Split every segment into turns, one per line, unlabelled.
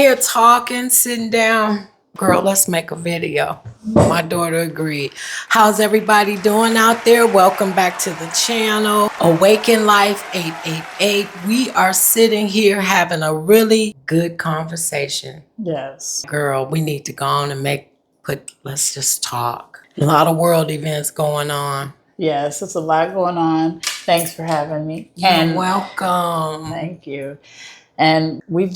here talking, sitting down. Girl, let's make a video. My daughter agreed. How's everybody doing out there? Welcome back to the channel. Awaken Life 888. We are sitting here having a really good conversation.
Yes.
Girl, we need to go on and let's just talk. A lot of world events going on.
Yes, it's a lot going on. Thanks for having me.
You're welcome.
Thank you. And we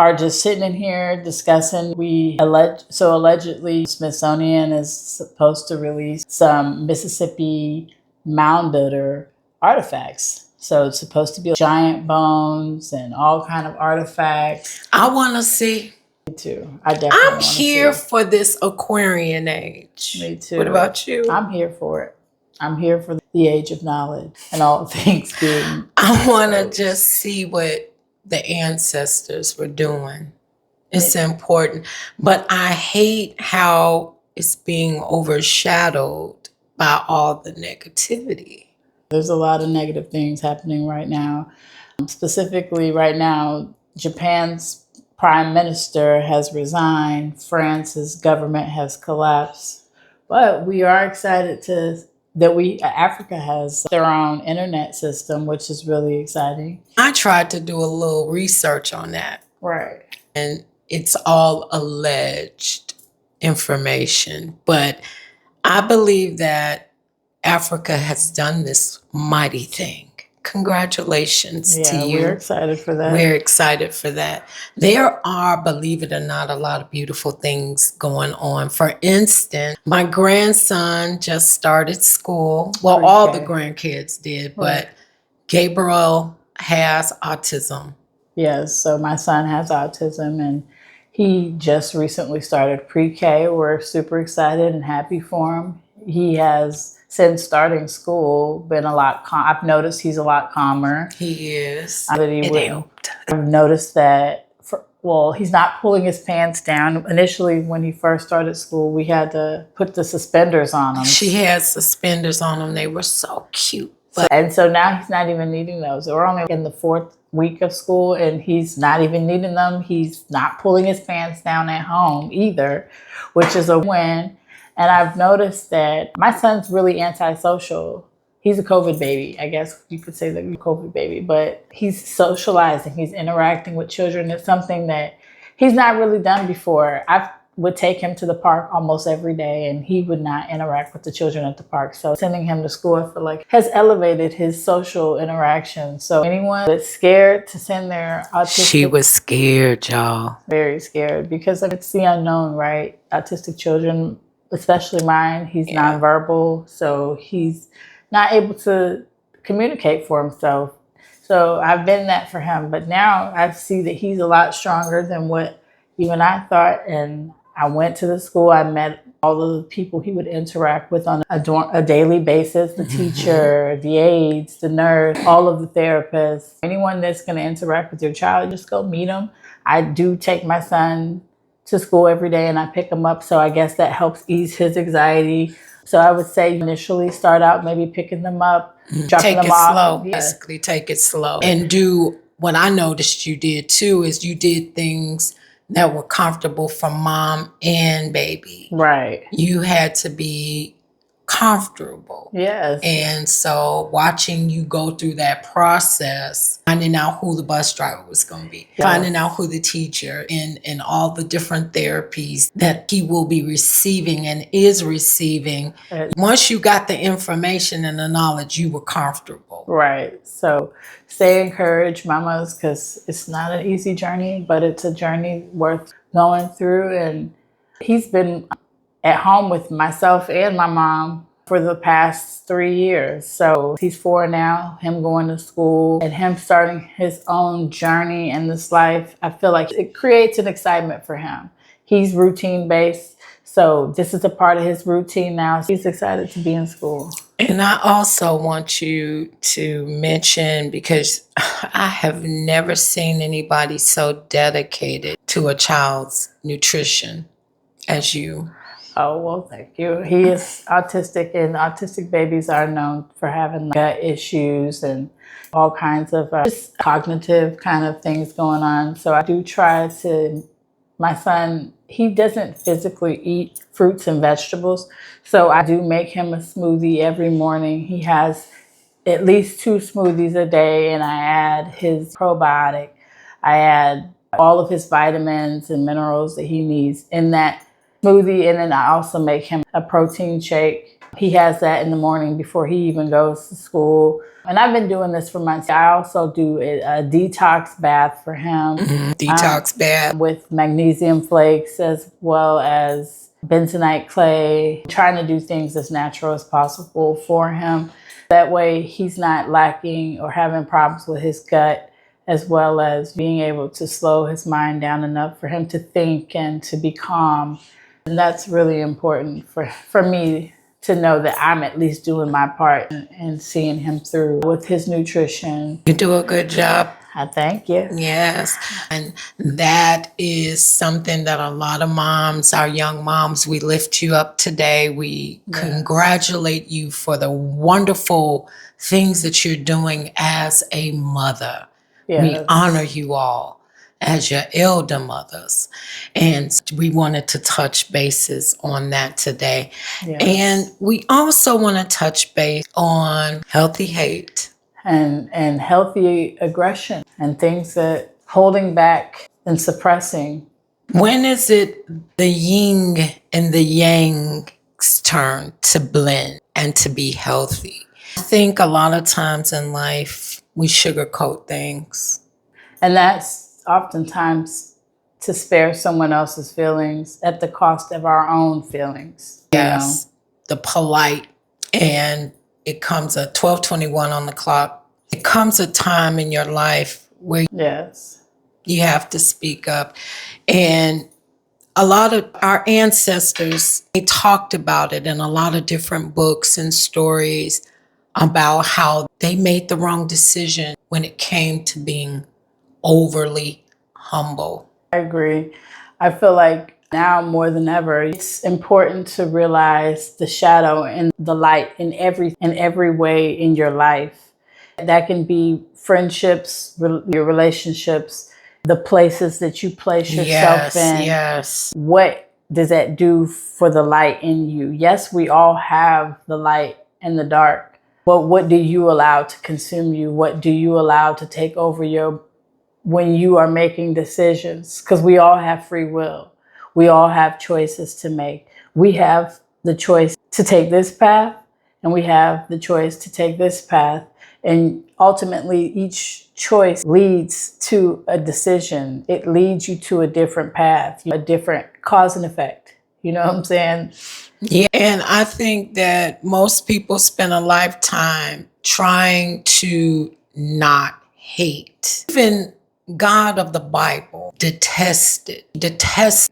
are just sitting in here discussing. Allegedly Smithsonian is supposed to release some Mississippi mound builder artifacts. So it's supposed to be giant bones and all kind of artifacts.
I want to see.
Me too. I'm
here for this Aquarian age.
Me too.
What about you?
I'm here for it. I'm here for the age of knowledge and all things being.
I want to just see what the ancestors were doing. It's important. But I hate how it's being overshadowed by all the negativity.
There's a lot of negative things happening right now. Specifically right now, Japan's prime minister has resigned. France's government has collapsed. But we are excited that Africa has their own internet system, which is really exciting.
I tried to do a little research on that.
Right.
And it's all alleged information. But I believe that Africa has done this mighty thing. Congratulations to you.
We're excited for that.
We're excited for that. There are, believe it or not, a lot of beautiful things going on. For instance, my grandson just started school. Well, all the grandkids did, but Gabriel has autism.
Yes, so my son has autism and he just recently started pre-K. We're super excited and happy for him. He has, since starting school, been a lot I've noticed he's a lot calmer.
He is.
It helped. I've noticed that, he's not pulling his pants down. Initially, when he first started school, we had to put the suspenders on him.
She had suspenders on him. They were so cute.
And so now he's not even needing those. We're only in the 4th week of school and he's not even needing them. He's not pulling his pants down at home either, which is a win. And I've noticed that my son's really antisocial. He's a COVID baby. I guess you could say that he's a COVID baby, but he's socializing. He's interacting with children. It's something that he's not really done before. I would take him to the park almost every day and he would not interact with the children at the park. So sending him to school, I feel like, has elevated his social interaction. So anyone that's scared to send their autistic...
She was scared, y'all.
Very scared because it's the unknown, right? Autistic children, especially mine, he's nonverbal, so he's not able to communicate for himself. So I've been that for him, but now I see that he's a lot stronger than what even I thought. And I went to the school, I met all of the people he would interact with on a daily basis, the teacher, the aides, the nurse, all of the therapists. Anyone that's going to interact with your child, just go meet them. I do take my son to school every day and I pick him up. So I guess that helps ease his anxiety. So I would say initially start out maybe picking them up, dropping them off.
Slow. Basically, take it slow. And do what I noticed you did too is you did things that were comfortable for mom and baby.
Right.
You had to be comfortable.
Yes.
And so watching you go through that process, finding out who the bus driver was going to be, finding out who the teacher and all the different therapies that he will be receiving and is receiving. Once you got the information and the knowledge, you were comfortable.
Right. So stay encouraged, mamas, because it's not an easy journey, but it's a journey worth going through. And he's been at home with myself and my mom for the past 3 years. So he's 4 now, him going to school and him starting his own journey in this life. I feel like it creates an excitement for him. He's routine based. So this is a part of his routine now. He's excited to be in school.
And I also want you to mention, because I have never seen anybody so dedicated to a child's nutrition as you.
Oh, well, thank you. He is autistic, and autistic babies are known for having gut issues and all kinds of just cognitive kind of things going on. So I do try to, my son, he doesn't physically eat fruits and vegetables. So I do make him a smoothie every morning. He has at least 2 smoothies a day, and I add his probiotic. I add all of his vitamins and minerals that he needs in that smoothie, and then I also make him a protein shake. He has that in the morning before he even goes to school. And I've been doing this for months. I also do a detox bath for him.
Detox bath.
With magnesium flakes as well as bentonite clay, trying to do things as natural as possible for him. That way he's not lacking or having problems with his gut, as well as being able to slow his mind down enough for him to think and to be calm. And that's really important for me to know that I'm at least doing my part and seeing him through with his nutrition.
You do a good job.
I thank you.
Yes. And that is something that a lot of moms, our young moms, we lift you up today. We congratulate you for the wonderful things that you're doing as a mother.
Yes.
We honor you all as your elder mothers. And we wanted to touch bases on that today.
Yes.
And we also want to touch base on healthy hate.
And healthy aggression and things that holding back and suppressing.
When is it the yin and the yang's turn to blend and to be healthy? I think a lot of times in life we sugarcoat things.
And that's oftentimes to spare someone else's feelings at the cost of our own feelings.
Yes, the polite. And it comes at 12:21 on the clock. It comes a time in your life where you have to speak up. And a lot of our ancestors, they talked about it in a lot of different books and stories about how they made the wrong decision when it came to being overly humble.
I agree. I feel like now more than ever, it's important to realize the shadow and the light in every way in your life. That can be friendships, your relationships, the places that you place yourself in.
Yes.
What does that do for the light in you? Yes, we all have the light and the dark, but what do you allow to consume you? What do you allow to take over when you are making decisions? Because we all have free will. We all have choices to make. We have the choice to take this path, and we have the choice to take this path. And ultimately, each choice leads to a decision. It leads you to a different path, a different cause and effect. You know what I'm saying?
Yeah. And I think that most people spend a lifetime trying to not hate. Even God of the Bible detests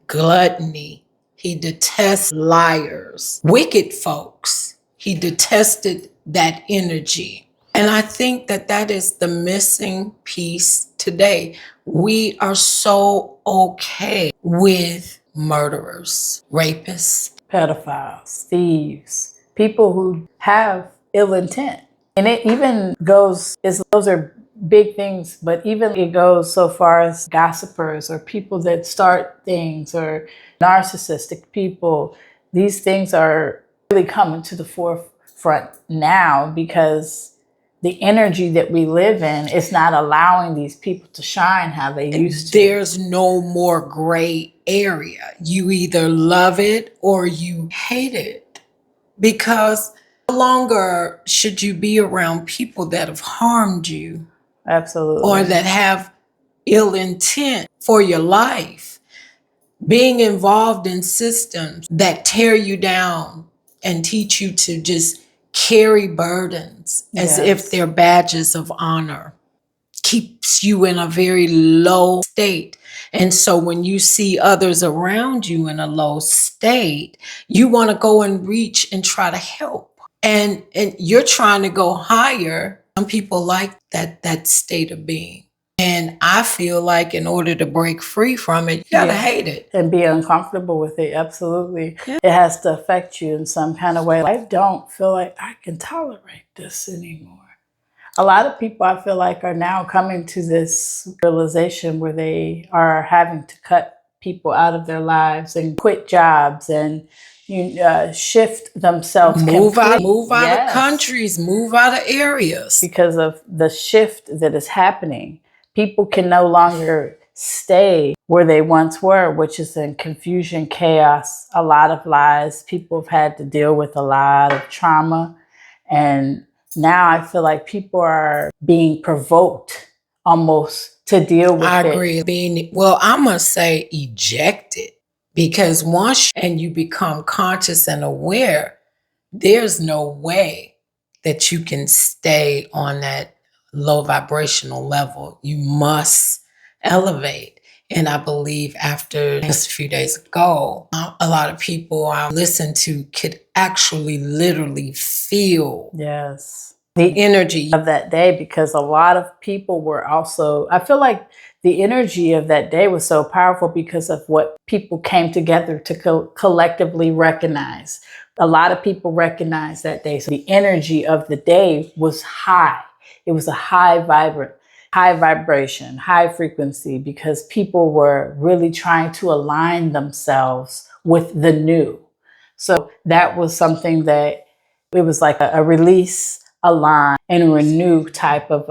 gluttony. He detests liars, wicked folks. He detested that energy. And I think that is the missing piece today. We are so okay with murderers, rapists,
pedophiles, thieves, people who have ill intent. And it even goes, those are big things, but even it goes so far as gossipers or people that start things or narcissistic people. These things are really coming to the forefront now because the energy that we live in is not allowing these people to shine how they used to.
There's no more gray area. You either love it or you hate it, because no longer should you be around people that have harmed you.
Absolutely.
Or that have ill intent for your life. Being involved in systems that tear you down and teach you to just carry burdens as if they're badges of honor keeps you in a very low state. And so when you see others around you in a low state, you want to go and reach and try to help. And you're trying to go higher. Some people like that state of being. And I feel like in order to break free from it, you gotta hate it.
And be uncomfortable with it. Absolutely. Yeah. It has to affect you in some kind of way. I don't feel like I can tolerate this anymore. A lot of people, I feel like, are now coming to this realization where they are having to cut people out of their lives and quit jobs and shift themselves.
Move out of countries, move out of areas.
Because of the shift that is happening. People can no longer stay where they once were, which is in confusion, chaos, a lot of lies. People have had to deal with a lot of trauma. And now I feel like people are being provoked almost to deal with it.
I agree. I must say ejected. Because once you become conscious and aware, there's no way that you can stay on that low vibrational level. You must elevate. And I believe after just a few days ago, a lot of people I listened to could actually literally feel the energy
of that day, because a lot of people were also, I feel like the energy of that day was so powerful because of what people came together to collectively recognize. A lot of people recognized that day. So the energy of the day was high. It was a high vibration, high frequency, because people were really trying to align themselves with the new. So that was something that it was like a release, align, and renew type of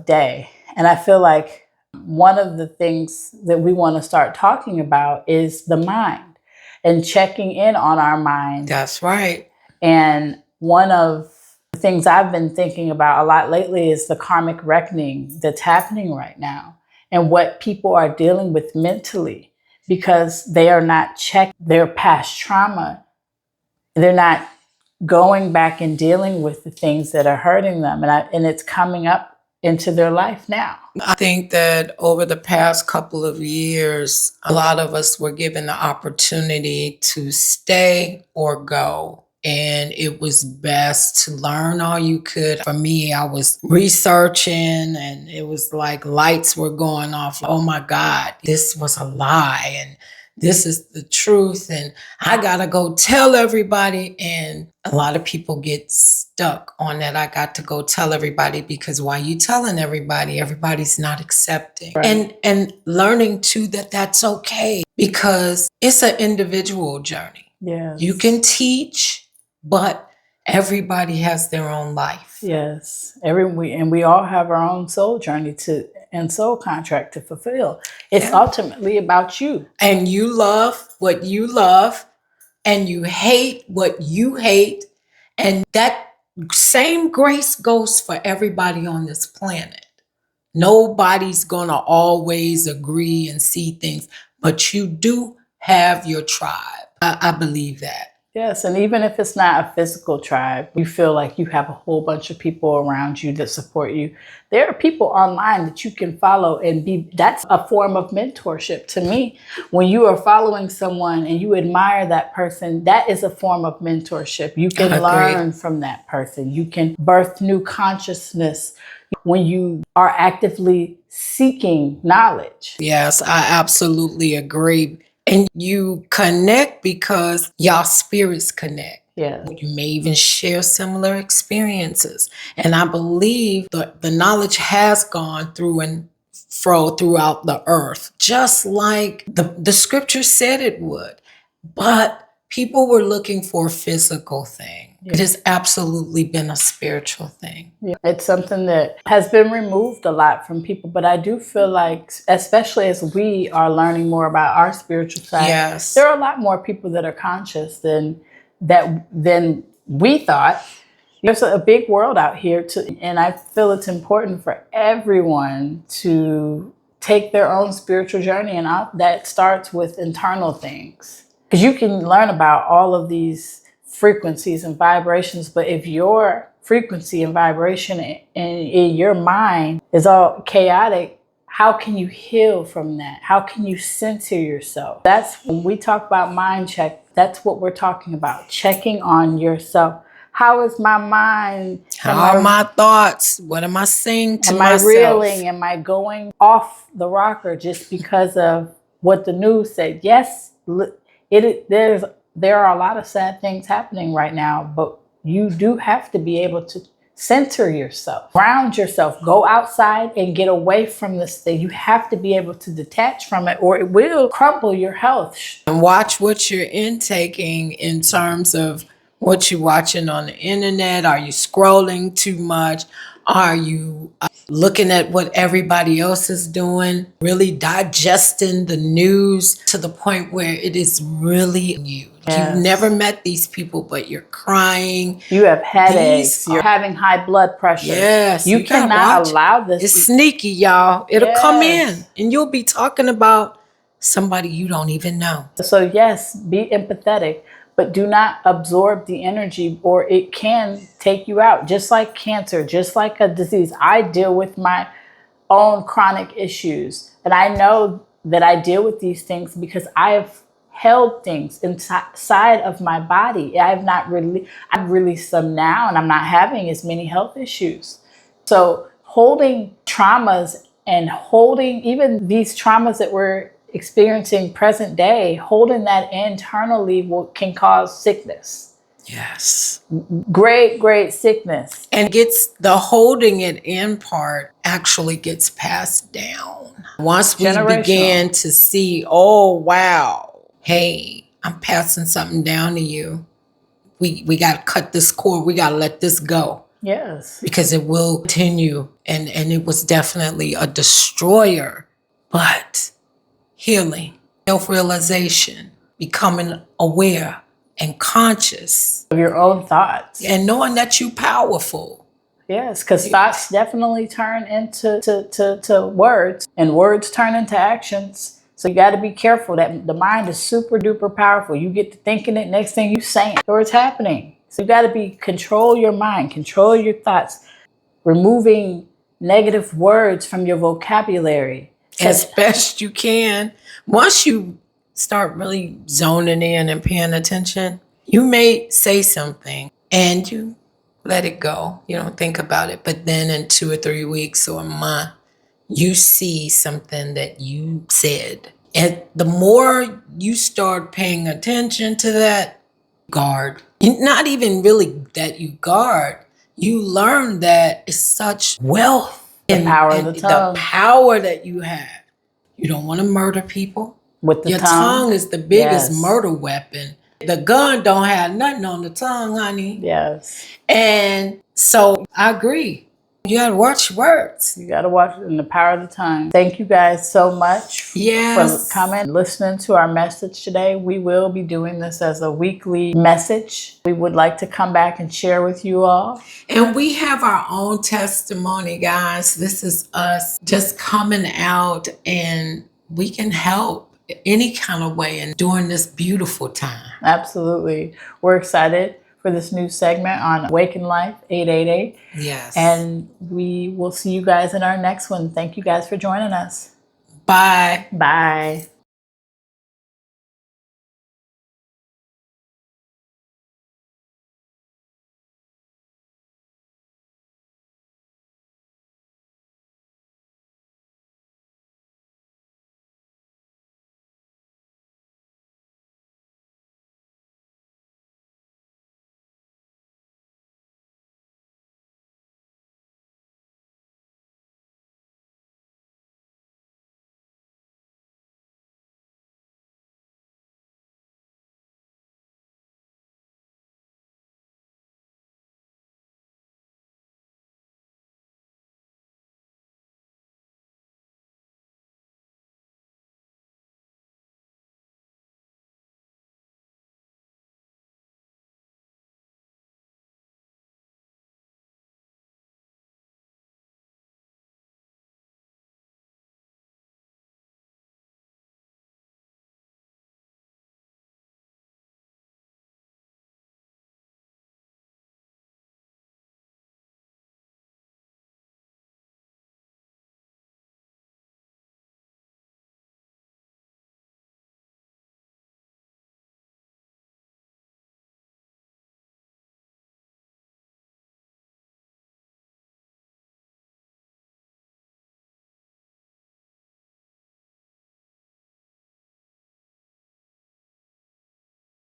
day. And I feel like one of the things that we want to start talking about is the mind and checking in on our mind.
That's right.
And one of the things I've been thinking about a lot lately is the karmic reckoning that's happening right now and what people are dealing with mentally, because they are not checking their past trauma. They're not going back and dealing with the things that are hurting them. And it's coming up into their life now.
I think that over the past couple of years, a lot of us were given the opportunity to stay or go. And it was best to learn all you could. For me, I was researching and it was like lights were going off. Oh my God, this was a lie. And this is the truth. And I got to go tell everybody. And a lot of people get stuck on that. I got to go tell everybody, because while you telling everybody, everybody's not accepting.
Right.
And learning too that that's okay, because it's an individual journey.
Yes.
You can teach, but everybody has their own life.
Yes. We all have our own soul journey and soul contract to fulfill. It's ultimately about you.
And you love what you love, and you hate what you hate. And that same grace goes for everybody on this planet. Nobody's gonna always agree and see things, but you do have your tribe. I believe that.
Yes, and even if it's not a physical tribe, you feel like you have a whole bunch of people around you that support you. There are people online that you can follow and that's a form of mentorship to me. When you are following someone and you admire that person, that is a form of mentorship. You can learn from that person. You can birth new consciousness when you are actively seeking knowledge.
Yes, I absolutely agree. And you connect because y'all spirits connect.
Yeah.
You may even share similar experiences. And I believe the knowledge has gone through and fro throughout the earth, just like the scripture said it would. But people were looking for a physical thing. It has absolutely been a spiritual thing.
Yeah. It's something that has been removed a lot from people, but I do feel like, especially as we are learning more about our spiritual side, there are a lot more people that are conscious than we thought. There's a big world out here, and I feel it's important for everyone to take their own spiritual journey, and that starts with internal things. Because you can learn about all of these frequencies and vibrations, but if your frequency and vibration in your mind is all chaotic, how can you heal from that? How can you center yourself? That's when we talk about mind check, that's what we're talking about, checking on yourself. How is my mind?
How are my thoughts? What am I saying to
myself? Am I reeling? Am I going off the rocker just because of what the news said? Yes, there are a lot of sad things happening right now, but you do have to be able to center yourself, ground yourself, go outside and get away from this thing. You have to be able to detach from it or it will crumble your health.
And watch what you're intaking in terms of what you're watching on the internet. Are you scrolling too much? Are you looking at what everybody else is doing? Really digesting the news to the point where it is really you.
Yes.
You've never met these people, but you're crying.
You have headaches. You're having high blood pressure.
Yes.
You cannot allow this.
It's sneaky, y'all. It'll come in and you'll be talking about somebody you don't even know.
So yes, be empathetic, but do not absorb the energy or it can take you out. Just like cancer, just like a disease. I deal with my own chronic issues. And I know that I deal with these things because I've held things inside of my body. I've released them now and I'm not having as many health issues. So holding traumas and holding even these traumas that we're experiencing present day, holding that internally can cause sickness.
Yes.
Great sickness.
And the holding it in part actually gets passed down. Once we began to see, oh, wow, hey, I'm passing something down to you. We got to cut this cord. We got to let this go.
Yes.
Because it will continue. And it was definitely a destroyer. But healing, self-realization, becoming aware and conscious
of your own thoughts.
And knowing that you're powerful.
Yes, because thoughts definitely turn into to words and words turn into actions. So you got to be careful that the mind is super duper powerful. You get to thinking it, next thing you saying it, or it's happening. So you got to control your mind, control your thoughts, removing negative words from your vocabulary.
As best you can. Once you start really zoning in and paying attention, you may say something and you let it go. You don't think about it. But then in 2 or 3 weeks or a month, you see something that you said. And the more you start paying attention to that, guard. Not even really that you guard. You learn that it's such wealth.
The power of the tongue.
The power that you have. You don't want to murder people.
With the
Your tongue is the biggest murder weapon. The gun don't have nothing on the tongue, honey.
Yes.
And so I agree. You got to watch your words.
You got to watch it in the power of the tongue. Thank you guys so much for coming, listening to our message today. We will be doing this as a weekly message. We would like to come back and share with you all.
And we have our own testimony, guys. This is us just coming out and we can help any kind of way and during this beautiful time.
Absolutely. We're excited for this new segment on Awaken Life 888.
Yes.
And we will see you guys in our next one. Thank you guys for joining us.
Bye.
Bye.